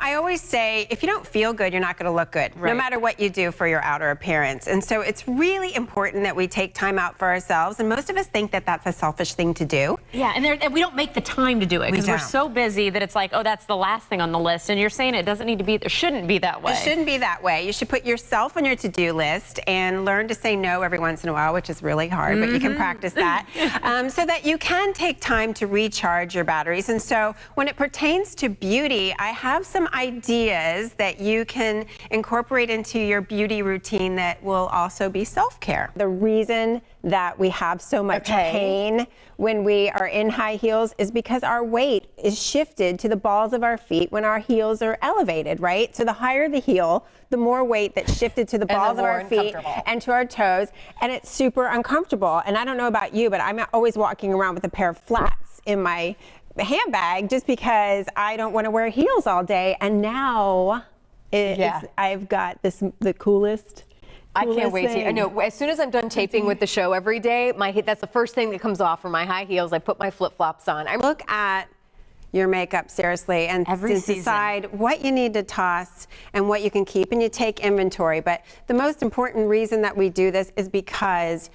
I always say, if you don't feel good, you're not going to look good, no matter what you do for your outer appearance. And so it's really important that we take time out for ourselves. And most of us think that that's a selfish thing to do. Yeah, and we don't make the time to do it because we're so busy that it's like, oh, that's the last thing on the list. And you're saying it doesn't need to be, it shouldn't be that way. It shouldn't be that way. You should put yourself on your to-do list and learn to say no every once in a while, which is really hard, but you can practice that, so that you can take time to recharge your batteries. And so when it pertains to beauty, I have some ideas that you can incorporate into your beauty routine that will also be self-care. The reason that we have so much pain when we are in high heels is because our weight is shifted to the balls of our feet when our heels are elevated, right? So the higher the heel, the more weight that's shifted to the balls of our feet and to our toes, and it's super uncomfortable. And I don't know about you, but I'm always walking around with a pair of flats in my handbag just because I don't want to wear heels all day. And now I've got the coolest. I can't wait to. I know. As soon as I'm done taping with the show every day, that's the first thing that comes off are my high heels. I put my flip-flops on. I look at your makeup seriously and decide what you need to toss and what you can keep, and you take inventory. But the most important reason that we do this is because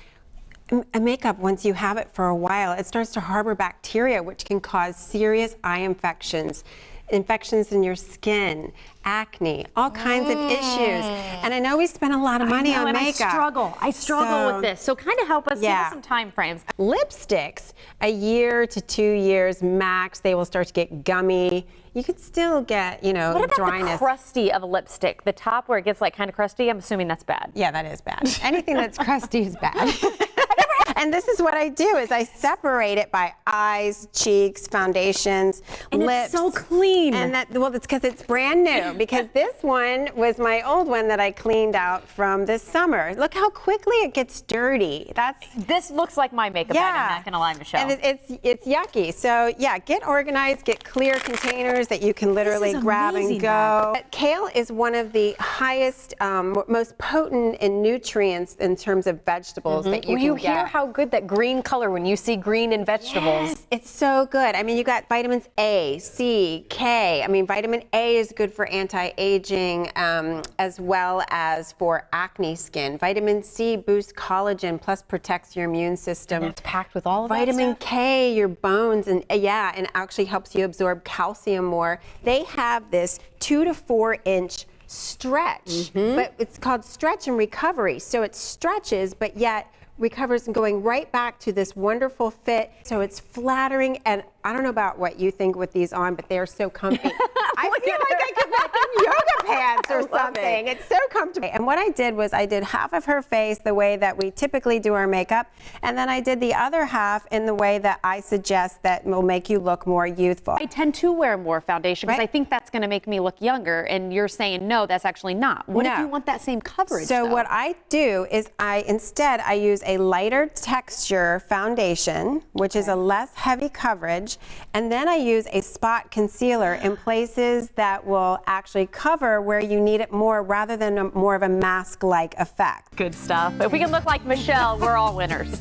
a makeup, once you have it for a while, it starts to harbor bacteria, which can cause serious eye infections in your skin, acne, all kinds of issues. And I know we spend a lot of money on makeup. I struggle with this. So kind of help us, give us some time frames. Lipsticks, a year to 2 years max, they will start to get gummy. You could still get, you know, what about dryness. The crusty of a lipstick? The top where it gets like kind of crusty, I'm assuming that's bad. Yeah, that is bad. Anything that's crusty is bad. And this is what I do, is I separate it by eyes, cheeks, foundations, and lips. It's so clean. And well, it's because it's brand new, because this one was my old one that I cleaned out from this summer. Look how quickly it gets dirty. This looks like my makeup bag, I'm not gonna lie, Michelle. And it's yucky. So yeah, get organized, get clear containers that you can literally grab and go. Kale is one of the highest, most potent in nutrients in terms of vegetables that you can get. You hear how good that green color when you see green in vegetables. Yes, it's so good. I mean, you got vitamins A, C, K. I mean, vitamin A is good for anti-aging as well as for acne skin. Vitamin C boosts collagen plus protects your immune system. And it's packed with all of Vitamin K, your bones, and and actually helps you absorb calcium more. They have this 2 to 4 inch stretch, but it's called stretch and recovery. So it stretches, but yet recovers and going right back to this wonderful fit. So it's flattering, and I don't know about what you think with these on, but they are so comfy. I feel like I could walk in yoga pants or something. It's so comfortable. And what I did was I did half of her face the way that we typically do our makeup, and then I did the other half in the way that I suggest that will make you look more youthful. I tend to wear more foundation because I think that's going to make me look younger, and you're saying no, that's actually not. What if you want that same coverage? So what I do is instead I use a lighter texture foundation, which is a less heavy coverage, and then I use a spot concealer in places that will actually cover where you need it more, rather than more of a mask-like effect. Good stuff. If we can look like Michelle, we're all winners.